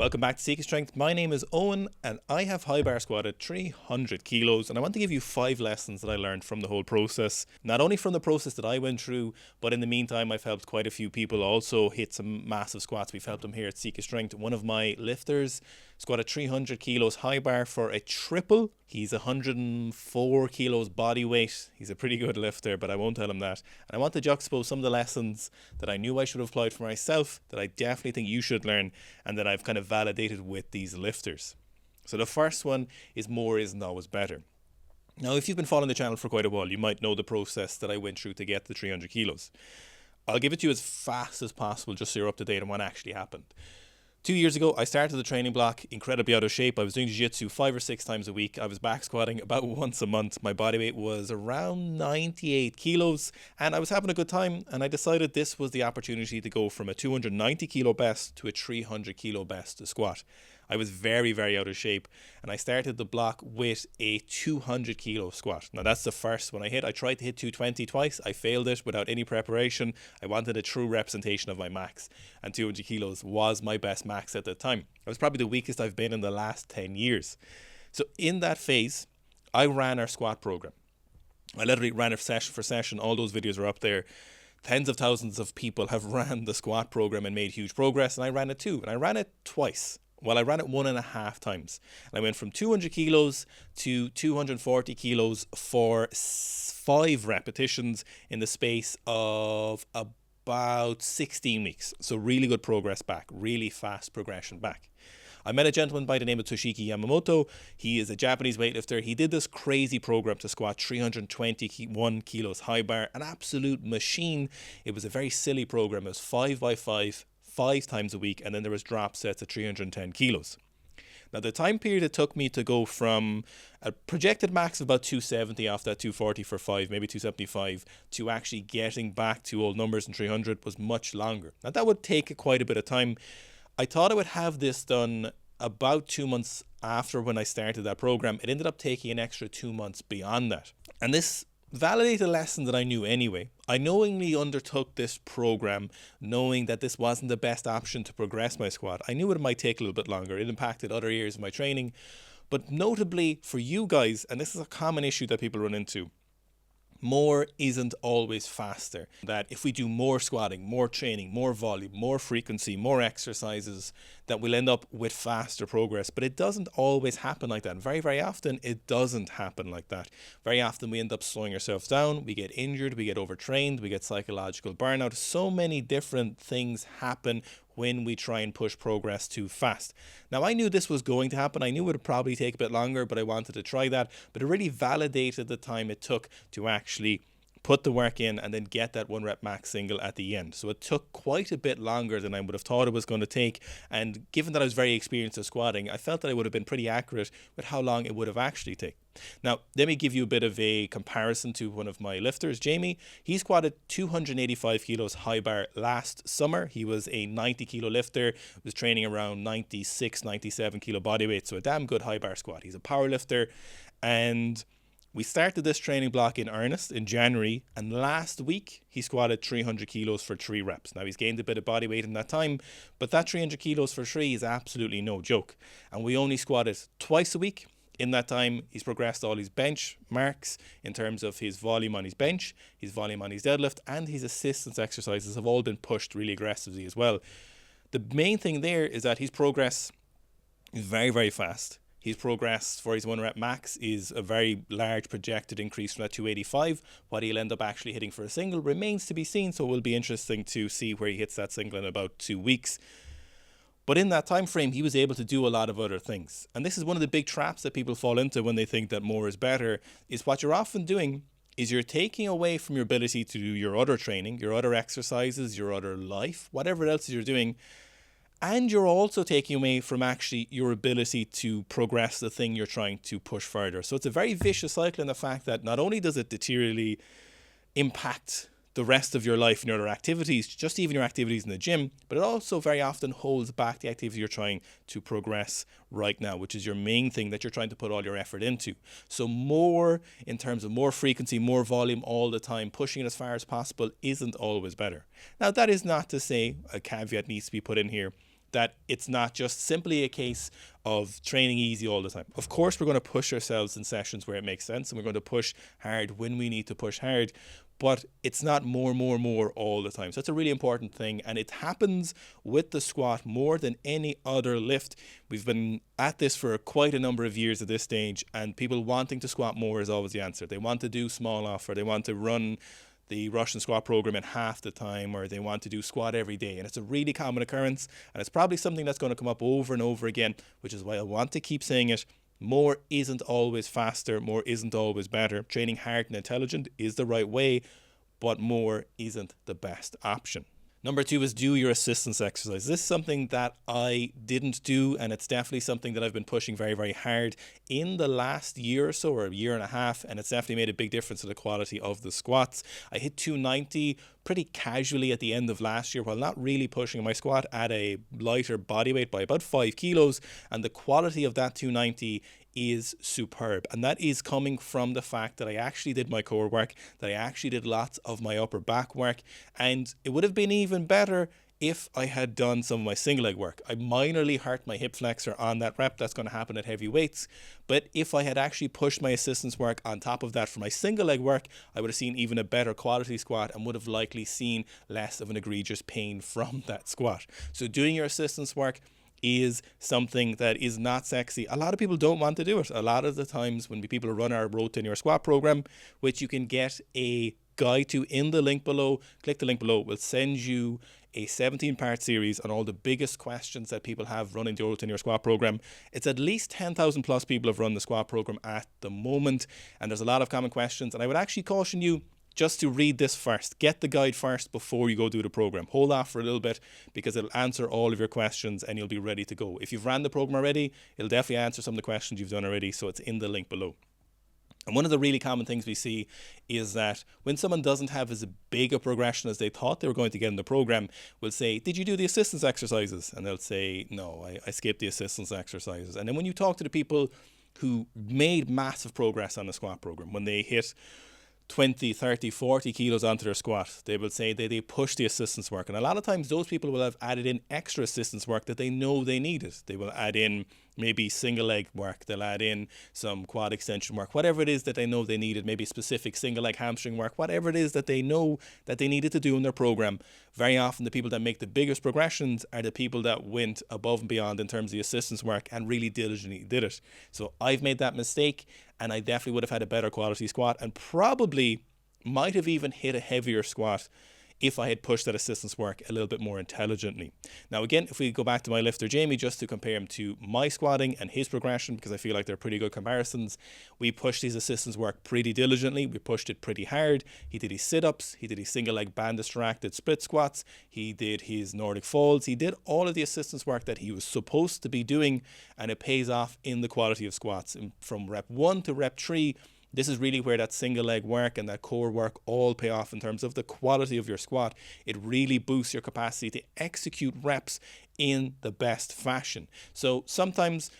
Welcome back to Seeking Strength. My name is Owen and I have high bar squat at 300 kilos, and I want to give you 5 lessons that I learned from the whole process. Not only from the process that I went through, but in the meantime I've helped quite a few people also hit some massive squats. We've helped them here at Seeking Strength. One of my lifters squatted 300 kilos high bar for a triple. He's 104 kilos body weight. He's a pretty good lifter, but I won't tell him that. And I want to juxtapose some of the lessons that I knew I should have applied for myself, that I definitely think you should learn, and that I've kind of validated with these lifters. So the first one is more isn't always better. Now, if you've been following the channel for quite a while, you might know the process that I went through to get the 300 kilos. I'll give it to you as fast as possible just so you're up to date on what actually happened. 2 years ago, I started the training block incredibly out of shape. I was doing jiu-jitsu 5 or 6 times a week. I was back squatting about once a month. My body weight was around 98 kilos and I was having a good time, and I decided this was the opportunity to go from a 290 kilo best to a 300 kilo best to squat. I was very, very out of shape, and I started the block with a 200 kilo squat. Now that's the first one I hit. I tried to hit 220 twice. I failed it without any preparation. I wanted a true representation of my max, and 200 kilos was my best max at the time. It was probably the weakest I've been in the last 10 years. So in that phase, I ran our squat program. I literally ran it session for session. All those videos are up there. Tens of thousands of people have ran the squat program and made huge progress, and I ran it too. And I ran it twice. Well, I ran it 1.5 times. And I went from 200 kilos to 240 kilos for 5 repetitions in the space of about 16 weeks. So really good progress back, really fast progression back. I met a gentleman by the name of Toshiki Yamamoto. He is a Japanese weightlifter. He did this crazy program to squat 321 kilos high bar, an absolute machine. It was a very silly program. It was 5x5. 5 times a week, and then there was drop sets at 310 kilos. Now the time period it took me to go from a projected max of about 270 off that 240 for 5, maybe 275, to actually getting back to old numbers in 300 was much longer. Now that would take quite a bit of time. I thought I would have this done about 2 months after when I started that program. It ended up taking an extra 2 months beyond that. And this validated a lesson that I knew anyway. I knowingly undertook this program knowing that this wasn't the best option to progress my squat. I knew it might take a little bit longer. It impacted other areas of my training. But notably for you guys, and this is a common issue that people run into, more isn't always faster. That if we do more squatting, more training, more volume, more frequency, more exercises, that we'll end up with faster progress. But it doesn't always happen like that. Very, very often it doesn't happen like that. Very often we end up slowing ourselves down, we get injured, we get overtrained, we get psychological burnout. So many different things happen when we try and push progress too fast. Now I knew this was going to happen. I knew it would probably take a bit longer, but I wanted to try that. But it really validated the time it took to actually put the work in and then get that 1 rep max single at the end. So it took quite a bit longer than I would have thought it was going to take. And given that I was very experienced at squatting, I felt that I would have been pretty accurate with how long it would have actually taken. Now, let me give you a bit of a comparison to one of my lifters, Jamie. He squatted 285 kilos high bar last summer. He was a 90 kilo lifter, was training around 96, 97 kilo body weight. So a damn good high bar squat. He's a power lifter, and we started this training block in earnest in January, and last week he squatted 300 kilos for 3 reps. Now he's gained a bit of body weight in that time, but that 300 kilos for 3 is absolutely no joke. And we only squatted twice a week. In that time, he's progressed all his bench marks in terms of his volume on his bench, his volume on his deadlift, and his assistance exercises have all been pushed really aggressively as well. The main thing there is that his progress is very, very fast. His progress for his 1 rep max is a very large projected increase from that 285. What he'll end up actually hitting for a single remains to be seen, so it will be interesting to see where he hits that single in about 2 weeks. But in that time frame, he was able to do a lot of other things. And this is one of the big traps that people fall into when they think that more is better, is what you're often doing is you're taking away from your ability to do your other training, your other exercises, your other life, whatever else you're doing. And you're also taking away from actually your ability to progress the thing you're trying to push further. So it's a very vicious cycle in the fact that not only does it deteriorally impact the rest of your life and your other activities, just even your activities in the gym, but it also very often holds back the activity you're trying to progress right now, which is your main thing that you're trying to put all your effort into. So more in terms of more frequency, more volume all the time, pushing it as far as possible isn't always better. Now that is not to say, a caveat needs to be put in here, that it's not just simply a case of training easy all the time. Of course, we're going to push ourselves in sessions where it makes sense, and we're going to push hard when we need to push hard, but it's not more all the time. So that's a really important thing, and it happens with the squat more than any other lift. We've been at this for quite a number of years at this stage, and people wanting to squat more is always the answer. They want to do small off, or they want to run the Russian squat program in half the time, or they want to do squat every day. And it's a really common occurrence, and it's probably something that's going to come up over and over again, which is why I want to keep saying it. More isn't always faster, more isn't always better. Training hard and intelligent is the right way, but more isn't the best option. Number 2 is do your assistance exercise. This is something that I didn't do, and it's definitely something that I've been pushing very hard in the last year or so, or a year and a half, and it's definitely made a big difference to the quality of the squats. I hit 290 pretty casually at the end of last year while not really pushing my squat at a lighter body weight by about 5 kilos, and the quality of that 290 is superb, and that is coming from the fact that I actually did my core work, that I actually did lots of my upper back work, and it would have been even better if I had done some of my single leg work. I minorly hurt my hip flexor on that rep. That's going to happen at heavy weights, but if I had actually pushed my assistance work on top of that for my single leg work, I would have seen even a better quality squat and would have likely seen less of an egregious pain from that squat. So doing your assistance work is something that is not sexy. A lot of people don't want to do it. A lot of the times when people run our Road to Your Squat program, which you can get a guide to in the link below, click the link below, we'll send you a 17-part series on all the biggest questions that people have running the Road to Your Squat program. It's at least 10,000 plus people have run the squat program at the moment, and there's a lot of common questions, and I would actually caution you just to read this first. Get the guide first before you go do the program. Hold off for a little bit because it'll answer all of your questions and you'll be ready to go. If you've ran the program already, it'll definitely answer some of the questions you've done already, so it's in the link below. And one of the really common things we see is that when someone doesn't have as big a progression as they thought they were going to get in the program, we'll say, did you do the assistance exercises? And they'll say, no, I skipped the assistance exercises. And then when you talk to the people who made massive progress on the squat program, when they hit 20, 30, 40 kilos onto their squat, they will say they push the assistance work. And a lot of times those people will have added in extra assistance work that they know they needed. They will add in maybe single leg work, they'll add in some quad extension work, whatever it is that they know they needed, maybe specific single leg hamstring work, whatever it is that they know that they needed to do in their program. Very often the people that make the biggest progressions are the people that went above and beyond in terms of the assistance work and really diligently did it. So I've made that mistake, and I definitely would have had a better quality squat and probably might have even hit a heavier squat if I had pushed that assistance work a little bit more intelligently. Now again, if we go back to my lifter Jamie, just to compare him to my squatting and his progression, because I feel like they're pretty good comparisons, we pushed his assistance work pretty diligently, we pushed it pretty hard. He did his sit-ups, he did his single leg band distracted split squats, he did his Nordic folds, he did all of the assistance work that he was supposed to be doing, and it pays off in the quality of squats. And from rep 1 to rep 3, this is really where that single leg work and that core work all pay off in terms of the quality of your squat. It really boosts your capacity to execute reps in the best fashion. So sometimes,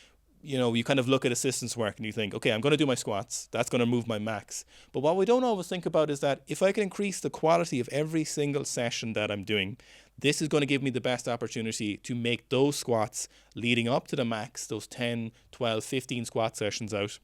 you kind of look at assistance work and you think, okay, I'm going to do my squats. That's going to move my max. But what we don't always think about is that if I can increase the quality of every single session that I'm doing, this is going to give me the best opportunity to make those squats leading up to the max, those 10, 12, 15 squat sessions out.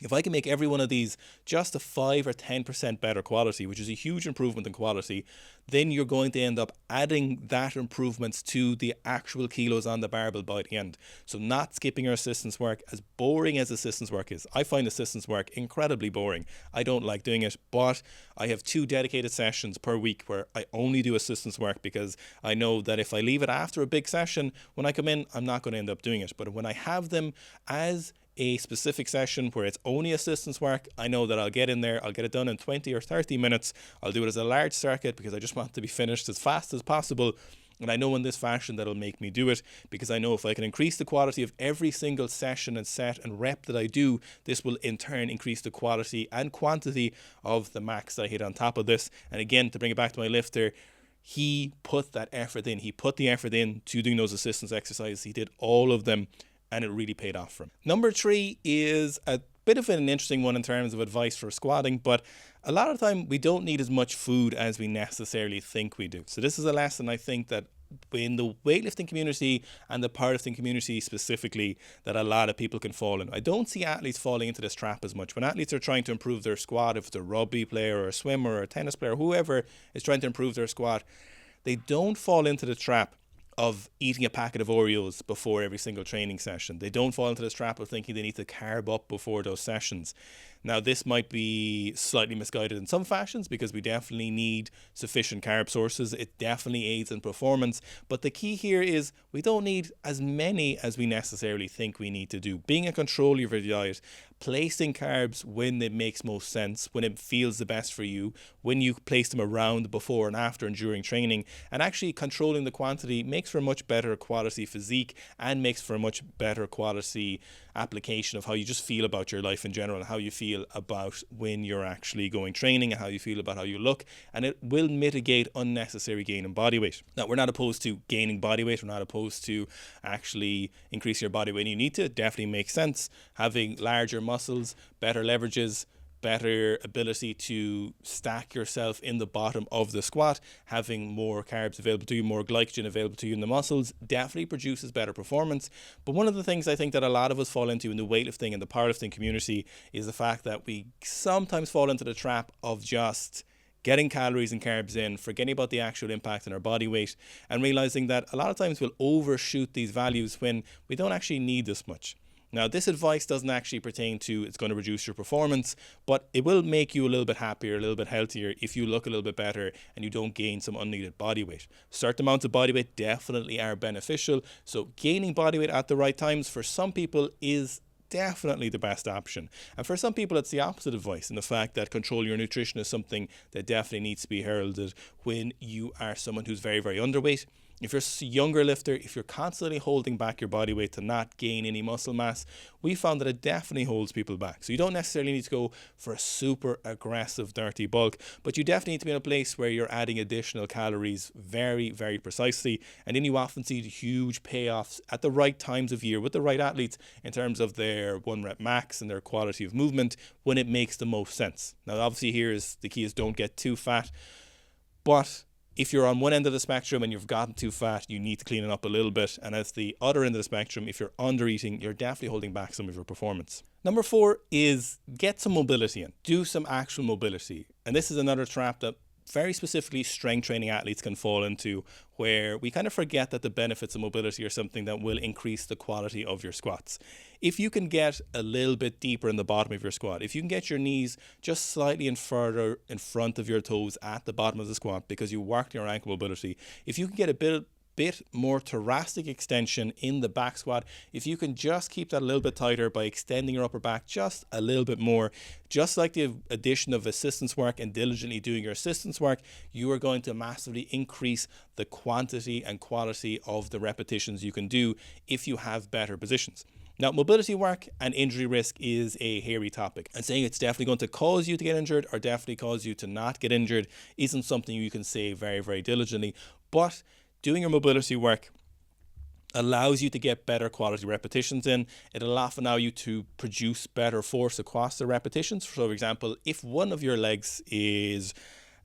If I can make every one of these just a 5 or 10% better quality, which is a huge improvement in quality, then you're going to end up adding that improvements to the actual kilos on the barbell by the end. So not skipping your assistance work, as boring as assistance work is. I find assistance work incredibly boring. I don't like doing it, but I have 2 dedicated sessions per week where I only do assistance work because I know that if I leave it after a big session, when I come in, I'm not going to end up doing it. But when I have them as a specific session where it's only assistance work, I know that I'll get in there, I'll get it done in 20 or 30 minutes. I'll do it as a large circuit because I just want to be finished as fast as possible. And I know in this fashion that'll make me do it, because I know if I can increase the quality of every single session and set and rep that I do, this will in turn increase the quality and quantity of the max that I hit on top of this. And again, to bring it back to my lifter, he put that effort in. He put the effort in to doing those assistance exercises. He did all of them, and it really paid off for him. Number 3 is a bit of an interesting one in terms of advice for squatting, but a lot of the time we don't need as much food as we necessarily think we do. So this is a lesson I think that in the weightlifting community and the powerlifting community specifically that a lot of people can fall in. I don't see athletes falling into this trap as much. When athletes are trying to improve their squat, if it's a rugby player or a swimmer or a tennis player, whoever is trying to improve their squat, they don't fall into the trap of eating a packet of Oreos before every single training session. They don't fall into this trap of thinking they need to carb up before those sessions. Now, this might be slightly misguided in some fashions because we definitely need sufficient carb sources. It definitely aids in performance. But the key here is we don't need as many as we necessarily think we need to do. Being in control of your diet, placing carbs when it makes most sense, when it feels the best for you, when you place them around before and after and during training, and actually controlling the quantity makes for a much better quality physique and makes for a much better quality application of how you just feel about your life in general and how you feel about when you're actually going training and how you feel about how you look, and it will mitigate unnecessary gain in body weight. Now, we're not opposed to gaining body weight, we're not opposed to actually increase your body weight when you need to. It definitely makes sense. Having larger muscles, better leverages, better ability to stack yourself in the bottom of the squat, having more carbs available to you, more glycogen available to you in the muscles, definitely produces better performance. But one of the things I think that a lot of us fall into in the weightlifting and the powerlifting community is the fact that we sometimes fall into the trap of just getting calories and carbs in, forgetting about the actual impact on our body weight, and realizing that a lot of times we'll overshoot these values when we don't actually need this much. Now, this advice doesn't actually pertain to it's going to reduce your performance, but it will make you a little bit happier, a little bit healthier if you look a little bit better and you don't gain some unneeded body weight. Certain amounts of body weight definitely are beneficial, so gaining body weight at the right times for some people is definitely the best option. And for some people, it's the opposite advice, and the fact that control your nutrition is something that definitely needs to be heralded when you are someone who's very, very underweight. If you're a younger lifter, if you're constantly holding back your body weight to not gain any muscle mass, we found that it definitely holds people back. So you don't necessarily need to go for a super aggressive, dirty bulk, but you definitely need to be in a place where you're adding additional calories very, very precisely. And then you often see the huge payoffs at the right times of year with the right athletes in terms of their 1 rep max and their quality of movement when it makes the most sense. Now, obviously here is the key is don't get too fat, but if you're on one end of the spectrum and you've gotten too fat, you need to clean it up a little bit. And at the other end of the spectrum, if you're under eating, you're definitely holding back some of your performance. Number 4 is get some mobility in. Do some actual mobility. And this is another trap that very specifically strength training athletes can fall into, where we kind of forget that the benefits of mobility are something that will increase the quality of your squats. If you can get a little bit deeper in the bottom of your squat, if you can get your knees just slightly further in front of your toes at the bottom of the squat because you worked your ankle mobility, if you can get a bit more thoracic extension in the back squat, if you can just keep that a little bit tighter by extending your upper back just a little bit more, just like the addition of assistance work and diligently doing your assistance work, you are going to massively increase the quantity and quality of the repetitions you can do if you have better positions. Now, mobility work and injury risk is a hairy topic, and saying it's definitely going to cause you to get injured or definitely cause you to not get injured isn't something you can say very, very diligently. But doing your mobility work allows you to get better quality repetitions in. It'll often allow you to produce better force across the repetitions. So, for example, if one of your legs is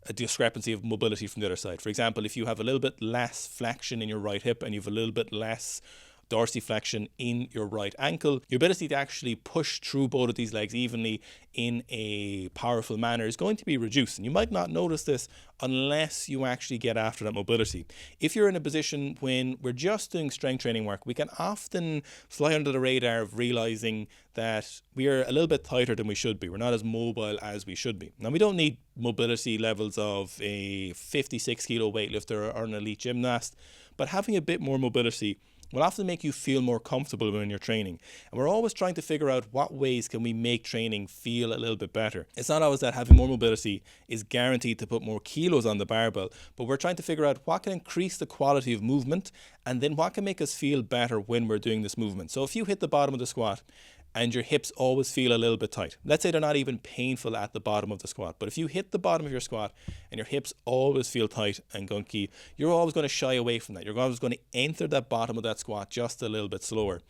a discrepancy of mobility from the other side, for example, if you have a little bit less flexion in your right hip and you have a little bit less dorsiflexion in your right ankle, your ability to actually push through both of these legs evenly in a powerful manner is going to be reduced. And you might not notice this unless you actually get after that mobility. If you're in a position when we're just doing strength training work, we can often fly under the radar of realizing that we are a little bit tighter than we should be. We're not as mobile as we should be. Now, we don't need mobility levels of a 56 kilo weightlifter or an elite gymnast, but having a bit more mobility will often make you feel more comfortable when you're training. And we're always trying to figure out what ways can we make training feel a little bit better. It's not always that having more mobility is guaranteed to put more kilos on the barbell, but we're trying to figure out what can increase the quality of movement and then what can make us feel better when we're doing this movement. So if you hit the bottom of the squat and your hips always feel a little bit tight. Let's say they're not even painful at the bottom of the squat, but if you hit the bottom of your squat and your hips always feel tight and gunky, you're always going to shy away from that. You're always going to enter that bottom of that squat just a little bit slower.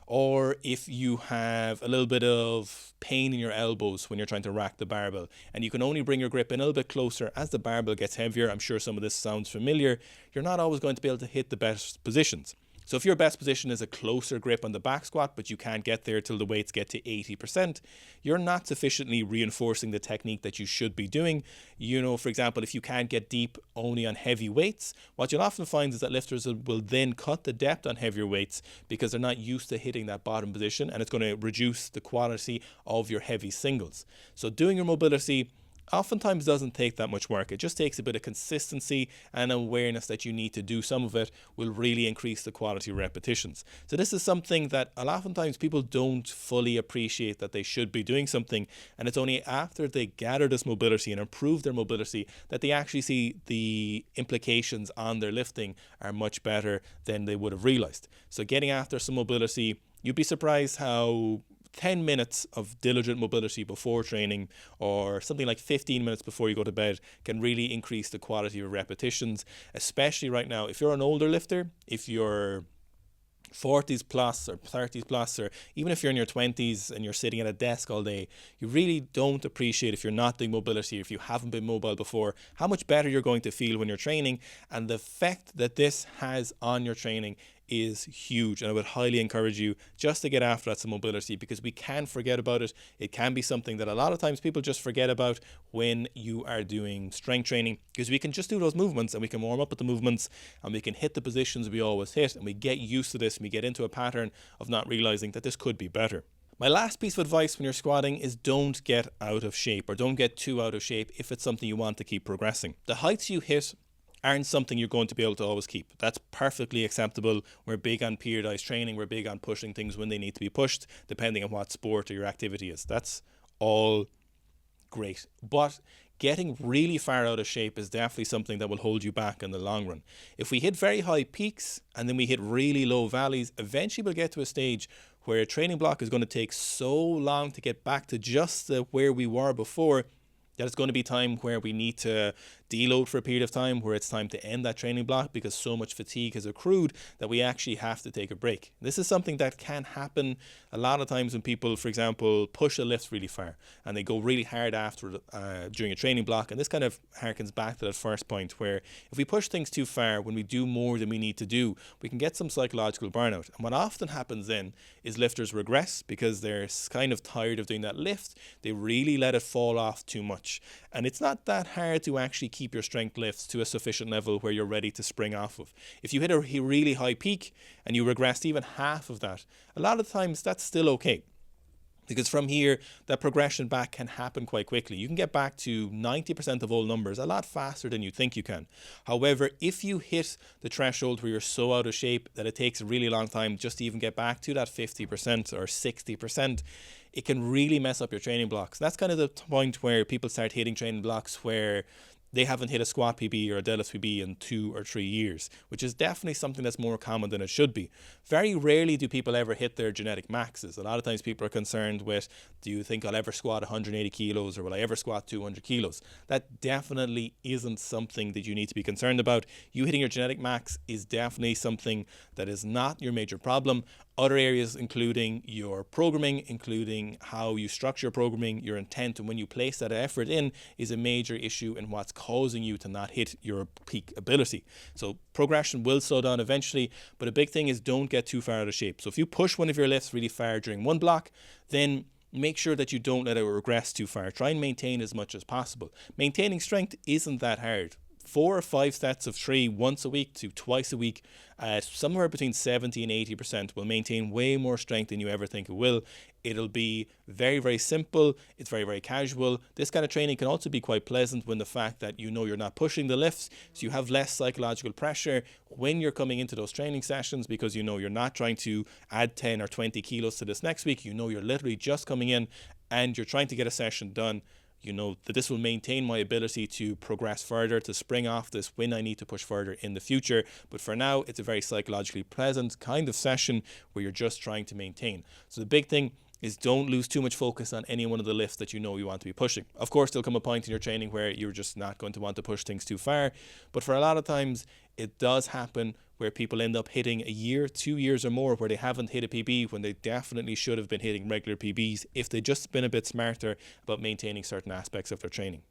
Or if you have a little bit of pain in your elbows when you're trying to rack the barbell, and you can only bring your grip in a little bit closer as the barbell gets heavier, I'm sure some of this sounds familiar, you're not always going to be able to hit the best positions. So if your best position is a closer grip on the back squat, but you can't get there till the weights get to 80%, you're not sufficiently reinforcing the technique that you should be doing. You know, for example, if you can't get deep only on heavy weights, what you'll often find is that lifters will then cut the depth on heavier weights because they're not used to hitting that bottom position, and it's going to reduce the quality of your heavy singles. So doing your mobility oftentimes doesn't take that much work. It just takes a bit of consistency and awareness that you need to do some of it will really increase the quality of repetitions. So this is something that oftentimes people don't fully appreciate that they should be doing something, and it's only after they gather this mobility and improve their mobility that they actually see the implications on their lifting are much better than they would have realized. So getting after some mobility, you'd be surprised how 10 minutes of diligent mobility before training, or something like 15 minutes before you go to bed, can really increase the quality of repetitions, especially right now. If you're an older lifter, if you're 40s plus or 30s plus, or even if you're in your 20s and you're sitting at a desk all day, you really don't appreciate, if you're not doing mobility, if you haven't been mobile before, how much better you're going to feel when you're training. And the effect that this has on your training is huge, and I would highly encourage you just to get after that some mobility, because we can forget about it. It can be something that a lot of times people just forget about when you are doing strength training, because we can just do those movements and we can warm up with the movements and we can hit the positions we always hit, and we get used to this and we get into a pattern of not realizing that this could be better. My last piece of advice when you're squatting is don't get out of shape, or don't get too out of shape if it's something you want to keep progressing. The heights you hit aren't something you're going to be able to always keep. That's perfectly acceptable. We're big on periodized training. We're big on pushing things when they need to be pushed, depending on what sport or your activity is. That's all great. But getting really far out of shape is definitely something that will hold you back in the long run. If we hit very high peaks and then we hit really low valleys, eventually we'll get to a stage where a training block is going to take so long to get back to just where we were before, that it's going to be time where we need to deload for a period of time, where it's time to end that training block because so much fatigue has accrued that we actually have to take a break. This is something that can happen a lot of times when people, for example, push a lift really far and they go really hard after during a training block. And this kind of harkens back to that first point, where if we push things too far, when we do more than we need to do, we can get some psychological burnout. And what often happens then is lifters regress because they're kind of tired of doing that lift. They really let it fall off too much. And it's not that hard to actually keep your strength lifts to a sufficient level where you're ready to spring off of. If you hit a really high peak and you regressed even half of that, a lot of times that's still okay. Because from here, that progression back can happen quite quickly. You can get back to 90% of all numbers a lot faster than you think you can. However, if you hit the threshold where you're so out of shape that it takes a really long time just to even get back to that 50% or 60%, it can really mess up your training blocks. That's kind of the point where people start hitting training blocks where they haven't hit a squat PB or a deadlift PB in 2 or 3 years, which is definitely something that's more common than it should be. Very rarely do people ever hit their genetic maxes. A lot of times people are concerned with, do you think I'll ever squat 180 kilos, or will I ever squat 200 kilos? That definitely isn't something that you need to be concerned about. You hitting your genetic max is definitely something that is not your major problem. Other areas, including your programming, including how you structure programming, your intent, and when you place that effort in, is a major issue in what's causing you to not hit your peak ability. So progression will slow down eventually, but a big thing is don't get too far out of shape. So if you push one of your lifts really far during one block, then make sure that you don't let it regress too far. Try and maintain as much as possible. Maintaining strength isn't that hard. 4 or 5 sets of 3 once a week to twice a week at somewhere between 70 and 80% will maintain way more strength than you ever think it will. It'll be very, very simple. It's very, very casual. This kind of training can also be quite pleasant when the fact that you know you're not pushing the lifts, so you have less psychological pressure when you're coming into those training sessions, because you know you're not trying to add 10 or 20 kilos to this next week. You know you're literally just coming in and you're trying to get a session done. You know that this will maintain my ability to progress further, to spring off this when I need to push further in the future. But for now, it's a very psychologically pleasant kind of session where you're just trying to maintain. So the big thing is don't lose too much focus on any one of the lifts that you know you want to be pushing. Of course, there'll come a point in your training where you're just not going to want to push things too far, but for a lot of times it does happen where people end up hitting a year, 2 years or more where they haven't hit a PB when they definitely should have been hitting regular PBs if they'd just been a bit smarter about maintaining certain aspects of their training.